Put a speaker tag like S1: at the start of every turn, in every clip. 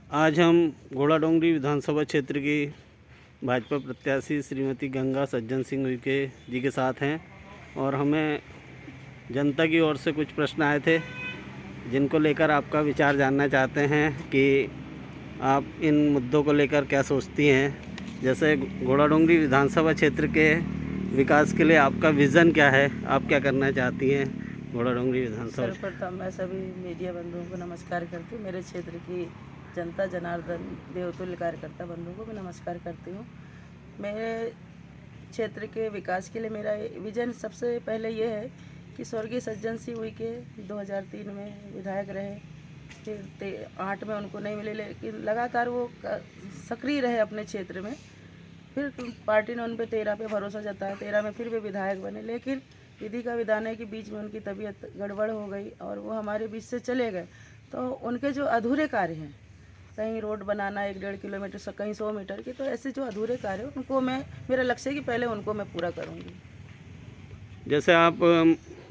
S1: आज हम घोड़ाडोंगरी विधानसभा क्षेत्र की भाजपा प्रत्याशी श्रीमती गंगा सज्जन सिंह उइके जी के साथ हैं और हमें जनता की ओर से कुछ प्रश्न आए थे जिनको लेकर आपका विचार जानना चाहते हैं कि आप इन मुद्दों को लेकर क्या सोचती हैं। जैसे घोड़ाडोंगरी विधानसभा क्षेत्र के विकास के लिए आपका विज़न क्या है, आप क्या करना चाहती हैं घोड़ाडोंगरी विधानसभा?
S2: सर्वप्रथम मैं सभी मीडिया बंधुओं को नमस्कार करती हूँ। मेरे क्षेत्र की जनता जनार्दन देवतुल्य कार्यकर्ता बंधुओं को भी नमस्कार करती हूँ। मेरे क्षेत्र के विकास के लिए मेरा विजन सबसे पहले ये है कि स्वर्गीय सज्जन सिंह उइके 2003 में विधायक रहे, फिर 8 में उनको नहीं मिले, लेकिन लगातार वो सक्रिय रहे अपने क्षेत्र में। फिर पार्टी ने उन पे 13 पे भरोसा जताया, 13 में फिर वे विधायक बने, लेकिन विधि का विधान है कि बीच में उनकी तबीयत गड़बड़ हो गई और वो हमारे बीच से चले गए। तो उनके जो अधूरे कार्य हैं, कहीं रोड बनाना 1-1.5 किलोमीटर से, कहीं 100 मीटर की, तो ऐसे जो अधूरे कार्य हैं उनको मेरा लक्ष्य है कि पहले उनको मैं पूरा करूँगी।
S1: जैसे आप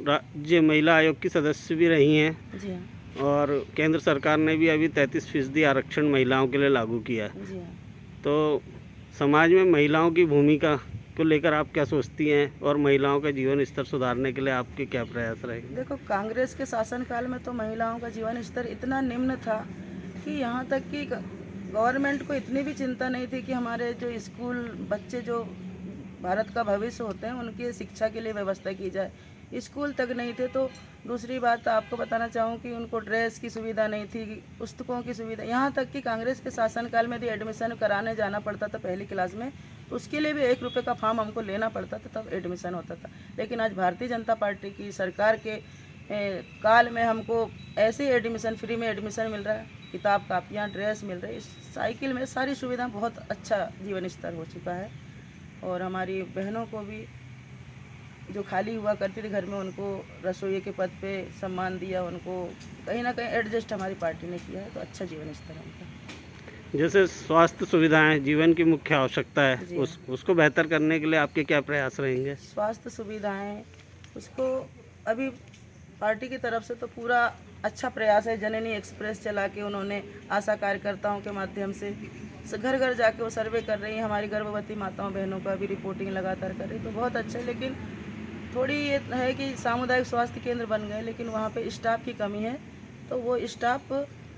S1: राज्य महिला आयोग की सदस्य भी रही हैं।
S2: जी हाँ।
S1: और केंद्र सरकार ने भी अभी 33% आरक्षण महिलाओं के लिए लागू किया है।
S2: जी हाँ।
S1: तो समाज में महिलाओं की भूमिका को लेकर आप क्या सोचती हैं और महिलाओं का जीवन स्तर सुधारने के लिए आपके क्या प्रयास रहेंगे?
S2: देखो, कांग्रेस के शासनकाल में तो महिलाओं का जीवन स्तर इतना निम्न था कि यहाँ तक कि गवर्नमेंट को इतनी भी चिंता नहीं थी कि हमारे जो स्कूल बच्चे जो भारत का भविष्य होते हैं उनकी शिक्षा के लिए व्यवस्था की जाए। स्कूल तक नहीं थे। तो दूसरी बात आपको बताना चाहूँ कि उनको ड्रेस की सुविधा नहीं थी, पुस्तकों की सुविधा, यहाँ तक कि कांग्रेस के शासनकाल में यदि एडमिशन कराने जाना पड़ता था पहली क्लास में, उसके लिए भी 1 रुपये का फॉर्म हमको लेना पड़ता था, तब एडमिशन होता था। लेकिन आज भारतीय जनता पार्टी की सरकार के काल में हमको ऐसे एडमिशन, फ्री में एडमिशन मिल रहा है, किताब कापियाँ ड्रेस मिल रही है, साइकिल में सारी सुविधा, बहुत अच्छा जीवन स्तर हो चुका है। और हमारी बहनों को भी जो खाली हुआ करती थी घर में, उनको रसोई के पद पे सम्मान दिया, उनको कहीं ना कहीं एडजस्ट हमारी पार्टी ने किया है, तो अच्छा जीवन स्तर है उनका।
S1: जैसे स्वास्थ्य सुविधाएं जीवन की मुख्य आवश्यकता है, उसको बेहतर करने के लिए आपके क्या प्रयास रहेंगे?
S2: स्वास्थ्य सुविधाएं, उसको अभी पार्टी की तरफ से तो पूरा अच्छा प्रयास है। जननी एक्सप्रेस चला के उन्होंने आशा कार्यकर्ताओं के माध्यम से घर घर जाके वो सर्वे कर रही हैं, हमारी गर्भवती माताओं बहनों का भी रिपोर्टिंग लगातार कर रही, तो बहुत अच्छा है। लेकिन थोड़ी ये है कि सामुदायिक स्वास्थ्य केंद्र बन गए, लेकिन वहाँ पे स्टाफ की कमी है, तो वो स्टाफ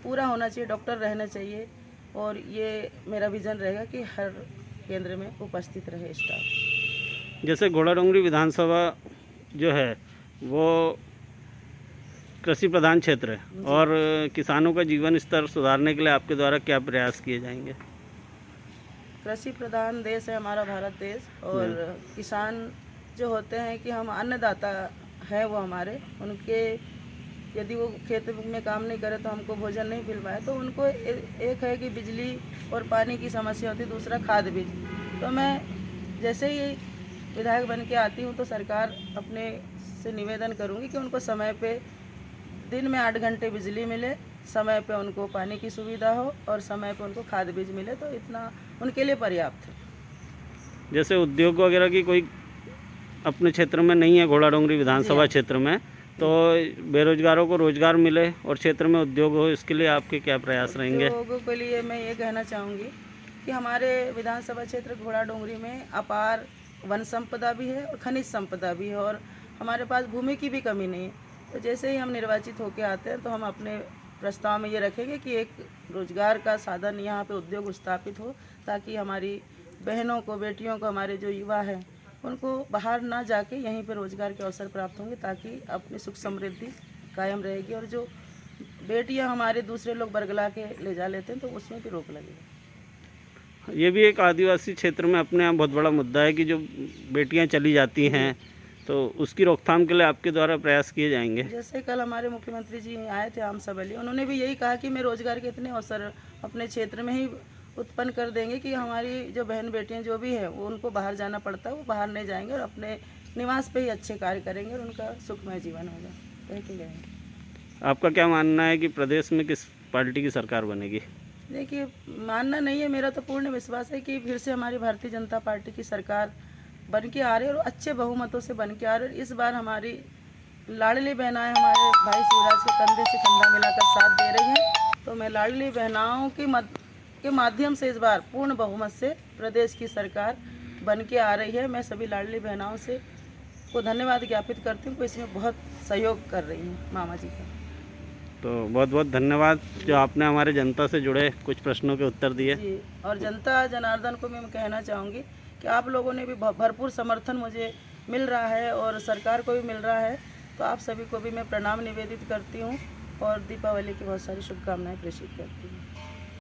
S2: पूरा होना चाहिए, डॉक्टर रहने चाहिए, और ये मेरा विज़न रहेगा कि हर केंद्र में उपस्थित रहे स्टाफ।
S1: जैसे घोड़ाडोंगरी विधानसभा जो है वो कृषि प्रधान क्षेत्र है और किसानों का जीवन स्तर सुधारने के लिए आपके द्वारा क्या प्रयास किए जाएंगे?
S2: कृषि प्रधान देश है हमारा भारत देश, और किसान जो होते हैं कि हम अन्नदाता हैं, वो हमारे, उनके यदि वो खेत में काम नहीं करे तो हमको भोजन नहीं मिल पाए, तो उनको एक है कि बिजली और पानी की समस्या होती है, दूसरा खाद बीज। तो मैं जैसे ही विधायक बन के आती हूँ तो सरकार अपने से निवेदन करूँगी कि उनको समय पे दिन में 8 घंटे बिजली मिले, समय पे उनको पानी की सुविधा हो और समय पे उनको खाद बीज मिले, तो इतना उनके लिए पर्याप्त है।
S1: जैसे उद्योग वगैरह की कोई अपने क्षेत्र में नहीं है घोड़ाडोंगरी विधानसभा क्षेत्र में, तो बेरोजगारों को रोजगार मिले और क्षेत्र में उद्योग हो, इसके लिए आपके क्या प्रयास रहेंगे?
S2: उद्योगों के लिए मैं ये कहना चाहूँगी कि हमारे विधानसभा क्षेत्र घोड़ाडोंगरी में अपार वन संपदा भी है और खनिज संपदा भी है, और हमारे पास भूमि की भी कमी नहीं है। तो जैसे ही हम निर्वाचित होकर आते हैं तो हम अपने प्रस्ताव में ये रखेंगे कि एक रोजगार का साधन यहाँ पे उद्योग स्थापित हो, ताकि हमारी बहनों को, बेटियों को, हमारे जो युवा हैं उनको बाहर ना जाके यहीं पे रोजगार के अवसर प्राप्त होंगे, ताकि अपनी सुख समृद्धि कायम रहेगी। और जो बेटियां हमारे दूसरे लोग बरगला के ले जा लेते हैं तो उसमें भी रोक लगेगा।
S1: ये भी एक आदिवासी क्षेत्र में अपने यहाँ बहुत बड़ा मुद्दा है कि जो बेटियां चली जाती हैं, तो उसकी रोकथाम के लिए आपके द्वारा प्रयास किए जाएंगे?
S2: जैसे कल हमारे मुख्यमंत्री जी आए थे आम सभा लिए, उन्होंने भी यही कहा कि मैं रोजगार के इतने अवसर अपने क्षेत्र में ही उत्पन्न कर देंगे कि हमारी जो बहन बेटियां जो भी हैं वो, उनको बाहर जाना पड़ता है, वो बाहर नहीं जाएंगे और अपने निवास पे ही अच्छे कार्य करेंगे और उनका सुखमय जीवन होगा, कह के गए।
S1: आपका क्या मानना है कि प्रदेश में किस पार्टी की सरकार बनेगी?
S2: देखिए, मानना नहीं है, मेरा तो पूर्ण विश्वास है कि फिर से हमारी भारतीय जनता पार्टी की सरकार बन के आ रही है और अच्छे बहुमतों से बन के आ रही है। इस बार हमारी लाडली बहनाएं हमारे भाई शिवराज के कंधे से कंधा मिलाकर साथ दे रही हैं, तो मैं लाडली बहनाओं के माध्यम से इस बार पूर्ण बहुमत से प्रदेश की सरकार बन के आ रही है। मैं सभी लाडली बहनाओं से को धन्यवाद ज्ञापित करती हूँ, इसमें बहुत सहयोग कर रही हैं मामा जी का।
S1: तो बहुत बहुत धन्यवाद जो आपने हमारे जनता से जुड़े कुछ प्रश्नों के उत्तर दिए
S2: जी, और जनता जनार्दन को मैं कहना चाहूँगी कि आप लोगों ने भी भरपूर समर्थन मुझे मिल रहा है और सरकार को भी मिल रहा है, तो आप सभी को भी मैं प्रणाम निवेदित करती हूँ और दीपावली की बहुत सारी शुभकामनाएं प्रेषित करती हूँ।